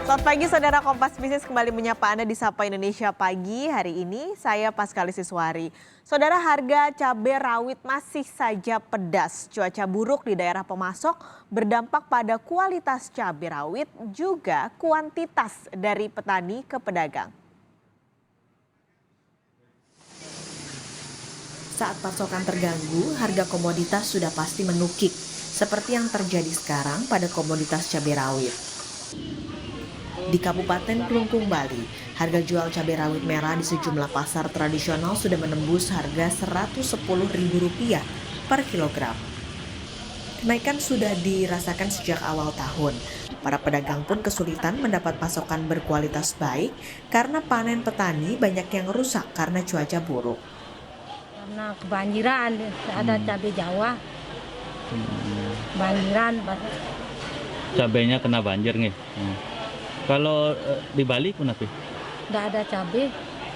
Selamat pagi saudara, Kompas Bisnis kembali menyapa Anda di Sapa Indonesia Pagi. Hari ini saya Paskalis Siswari. Saudara, harga cabai rawit masih saja pedas. Cuaca buruk di daerah pemasok berdampak pada kualitas cabai rawit juga kuantitas dari petani ke pedagang. Saat pasokan terganggu, harga komoditas sudah pasti menukik, seperti yang terjadi sekarang pada komoditas cabai rawit. Di Kabupaten Klungkung, Bali, harga jual cabai rawit merah di sejumlah pasar tradisional sudah menembus harga Rp110.000 per kilogram. Kenaikan sudah dirasakan sejak awal tahun. Para pedagang pun kesulitan mendapat pasokan berkualitas baik karena panen petani banyak yang rusak karena cuaca buruk. Karena kebanjiran, ada cabai Jawa, banjiran. Cabainya kena banjir nih. Kalau di Bali kenapa? Nggak ada cabai,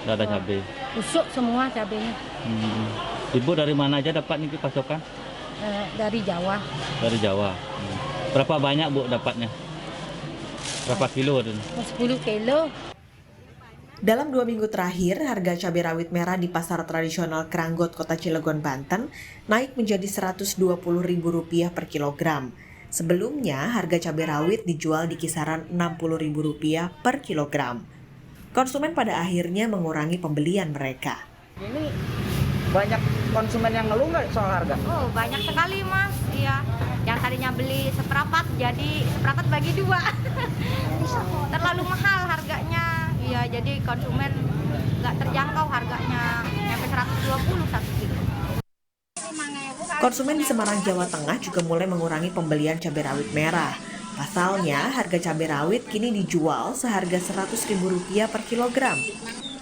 Nggak ada cabai. busuk semua cabainya. Ibu dari mana aja dapat nih pasokan? Dari Jawa. Dari Jawa. Berapa banyak Bu dapatnya? Berapa kilo? 10 kilo. Dalam 2 minggu terakhir, harga cabai rawit merah di pasar tradisional Kranggot, Kota Cilegon, Banten naik menjadi Rp120.000 per kilogram. Sebelumnya, harga cabai rawit dijual di kisaran Rp60.000 per kilogram. Konsumen pada akhirnya mengurangi pembelian mereka. Ini banyak konsumen yang ngeluh nggak soal harga? Oh, banyak sekali Mas, iya. Yang tadinya beli seperapat jadi seperapat bagi dua. Terlalu mahal harganya, iya. Jadi konsumen nggak terjangkau harganya, sampai 120 satu kilo. Konsumen di Semarang, Jawa Tengah juga mulai mengurangi pembelian cabai rawit merah. Pasalnya, harga cabai rawit kini dijual seharga Rp100.000 per kilogram.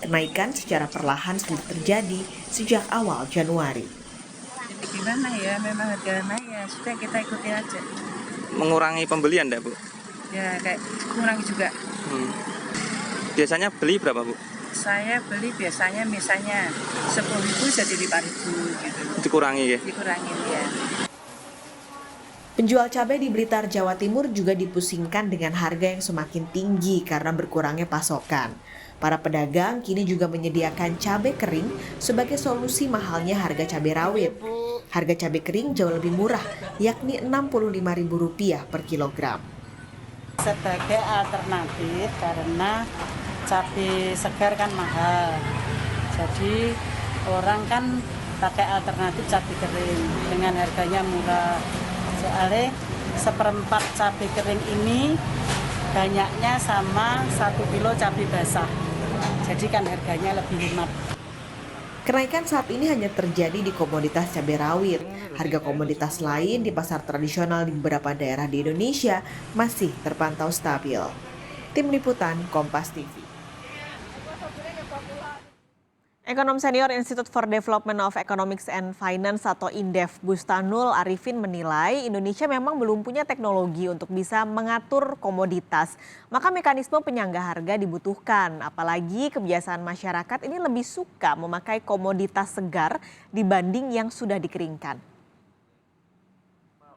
Kenaikan secara perlahan sudah terjadi sejak awal Januari. Gimana ya, memang harga naik ya, sudah kita ikuti aja. Mengurangi pembelian enggak, Bu? Ya kayak kurang juga. Biasanya beli berapa, Bu? Saya beli biasanya misalnya 10.000 jadi 5.000 gitu. Dikurangi ya? Dikurangin ya. Penjual cabai di Blitar, Jawa Timur juga dipusingkan dengan harga yang semakin tinggi karena berkurangnya pasokan. Para pedagang kini juga menyediakan cabai kering sebagai solusi mahalnya harga cabai rawit. Harga cabai kering jauh lebih murah, yakni Rp65.000 per kilogram. Sebagai alternatif karena cabai segar kan mahal. Jadi orang kan pakai alternatif cabai kering dengan harganya murah. Soalnya seperempat cabai kering ini banyaknya sama 1 kilo cabai basah. Jadi kan harganya lebih hemat. Kenaikan saat ini hanya terjadi di komoditas cabai rawit. Harga komoditas lain di pasar tradisional di beberapa daerah di Indonesia masih terpantau stabil. Tim Liputan Kompas TV. Ekonom senior Institute for Development of Economics and Finance atau INDEF, Bustanul Arifin menilai Indonesia memang belum punya teknologi untuk bisa mengatur komoditas. Maka mekanisme penyangga harga dibutuhkan, apalagi kebiasaan masyarakat ini lebih suka memakai komoditas segar dibanding yang sudah dikeringkan.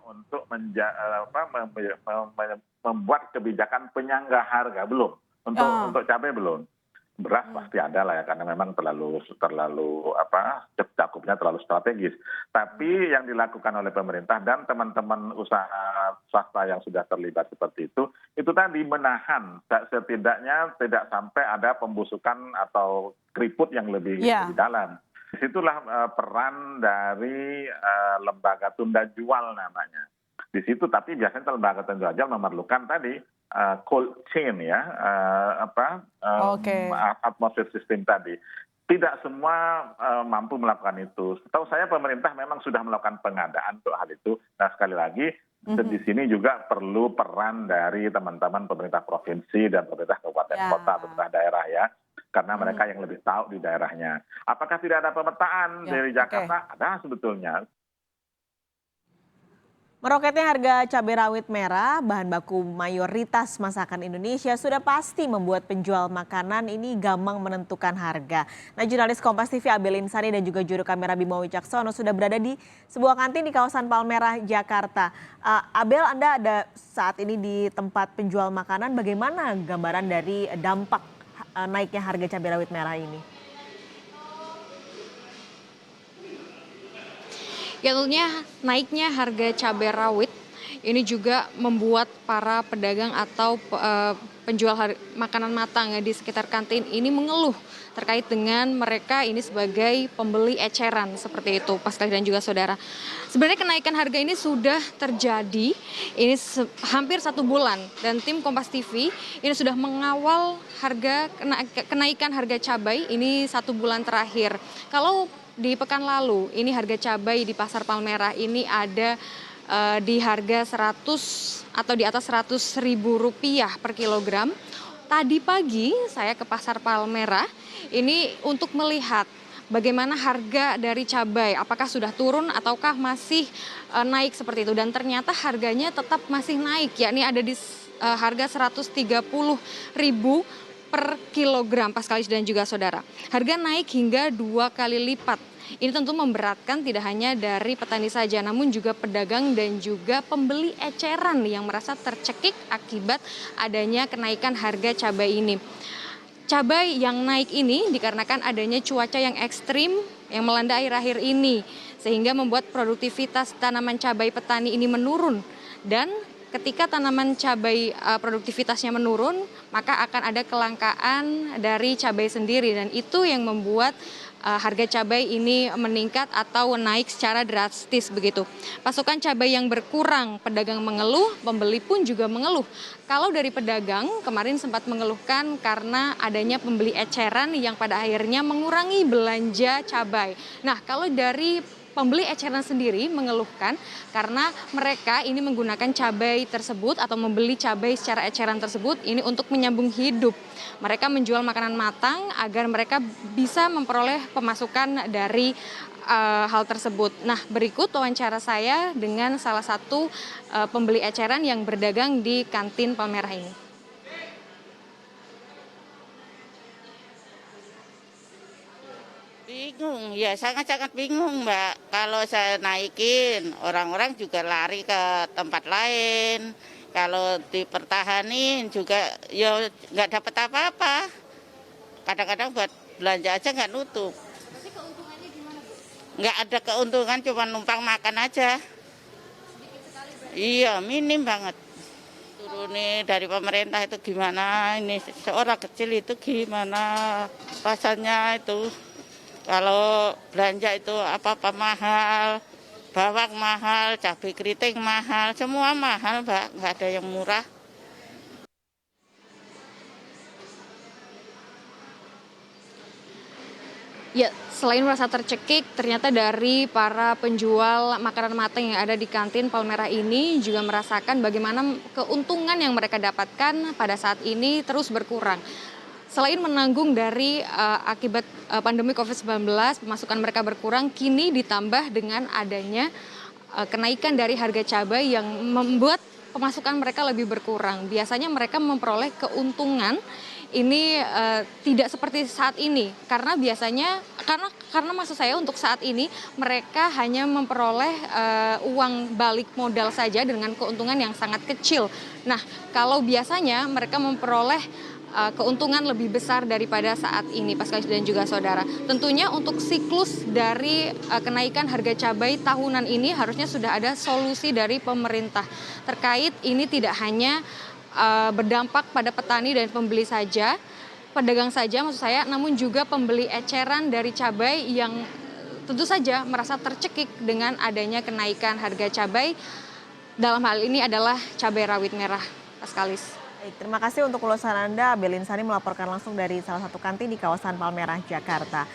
Untuk membuat kebijakan penyangga harga belum, untuk cabai belum. Beras pasti ada lah ya, karena memang terlalu cakupnya terlalu strategis. Tapi yang dilakukan oleh pemerintah dan teman-teman usaha swasta yang sudah terlibat seperti itu tadi menahan, setidaknya tidak sampai ada pembusukan atau keriput yang lebih dalam. Disitulah peran dari lembaga tunda jual namanya. Di situ tapi biasanya lembaga tunda jual memerlukan tadi cold chain ya, atmosfer system tadi. Tidak semua mampu melakukan itu. Setahu saya pemerintah memang sudah melakukan pengadaan untuk hal itu. Nah sekali lagi di sini juga perlu peran dari teman-teman pemerintah provinsi dan pemerintah kabupaten kota, pemerintah daerah ya. Karena mereka yang lebih tahu di daerahnya. Apakah tidak ada pemetaan dari Jakarta? Ada sebetulnya. Meroketnya harga cabai rawit merah, bahan baku mayoritas masakan Indonesia, sudah pasti membuat penjual makanan ini gampang menentukan harga. Nah, jurnalis Kompas TV Abel Insani dan juga juru kamera Bimo Wicaksono sudah berada di sebuah kantin di kawasan Palmerah, Jakarta. Abel, Anda ada saat ini di tempat penjual makanan. Bagaimana gambaran dari dampak naiknya harga cabai rawit merah ini? Ya, tentunya naiknya harga cabai rawit ini juga membuat para pedagang atau penjual makanan matang di sekitar kantin ini mengeluh terkait dengan mereka ini sebagai pembeli eceran seperti itu, Pascal dan juga saudara. Sebenarnya kenaikan harga ini sudah terjadi ini hampir 1 bulan dan tim Kompas TV ini sudah mengawal kenaikan harga cabai ini 1 bulan terakhir. Kalau di pekan lalu, ini harga cabai di Pasar Palmerah ini ada di harga 100 atau di atas Rp100.000 per kilogram. Tadi pagi saya ke Pasar Palmerah ini untuk melihat bagaimana harga dari cabai, apakah sudah turun ataukah masih naik seperti itu. Dan ternyata harganya tetap masih naik, yakni ada di harga Rp130.000 per kilogram, Pascalis dan juga saudara. Harga naik hingga 2 kali lipat. Ini tentu memberatkan tidak hanya dari petani saja, namun juga pedagang dan juga pembeli eceran yang merasa tercekik akibat adanya kenaikan harga cabai ini. Cabai yang naik ini dikarenakan adanya cuaca yang ekstrim yang melanda akhir-akhir ini, sehingga membuat produktivitas tanaman cabai petani ini menurun. Dan ketika tanaman cabai produktivitasnya menurun, maka akan ada kelangkaan dari cabai sendiri dan itu yang membuat harga cabai ini meningkat atau naik secara drastis begitu. Pasokan cabai yang berkurang, pedagang mengeluh, pembeli pun juga mengeluh. Kalau dari pedagang kemarin sempat mengeluhkan karena adanya pembeli eceran yang pada akhirnya mengurangi belanja cabai. Nah, kalau dari pembeli eceran sendiri mengeluhkan karena mereka ini menggunakan cabai tersebut atau membeli cabai secara eceran tersebut ini untuk menyambung hidup. Mereka menjual makanan matang agar mereka bisa memperoleh pemasukan dari hal tersebut. Nah, berikut wawancara saya dengan salah satu pembeli eceran yang berdagang di kantin Palmerah ini. Bingung, ya sangat-sangat bingung Mbak. Kalau saya naikin, orang-orang juga lari ke tempat lain. Kalau dipertahanin juga ya nggak dapat apa-apa. Kadang-kadang buat belanja aja nggak nutup. Tapi keuntungannya gimana, Bu? Nggak ada keuntungan, cuma numpang makan aja. Sedikit sekali berarti. Iya, minim banget. Turunin dari pemerintah itu gimana, ini seorang kecil itu gimana rasanya itu. Kalau belanja itu apa-apa mahal, bawang mahal, cabai keriting mahal, semua mahal Mbak, nggak ada yang murah. Ya, selain merasa tercekik, ternyata dari para penjual makanan matang yang ada di kantin Palmerah ini juga merasakan bagaimana keuntungan yang mereka dapatkan pada saat ini terus berkurang. Selain menanggung dari akibat pandemi COVID-19, pemasukan mereka berkurang, kini ditambah dengan adanya kenaikan dari harga cabai yang membuat pemasukan mereka lebih berkurang. Biasanya mereka memperoleh keuntungan ini tidak seperti saat ini, karena biasanya karena maksud saya untuk saat ini mereka hanya memperoleh uang balik modal saja dengan keuntungan yang sangat kecil. Nah, kalau biasanya mereka memperoleh keuntungan lebih besar daripada saat ini, Pascal dan juga saudara. Tentunya untuk siklus dari kenaikan harga cabai tahunan ini harusnya sudah ada solusi dari pemerintah terkait ini, tidak hanya berdampak pada petani dan pembeli saja, pedagang saja maksud saya, namun juga pembeli eceran dari cabai yang tentu saja merasa tercekik dengan adanya kenaikan harga cabai. Dalam hal ini adalah cabai rawit merah, Pascalis. Baik, terima kasih untuk ulasan Anda. Abel Insani melaporkan langsung dari salah satu kantin di kawasan Palmerah, Jakarta.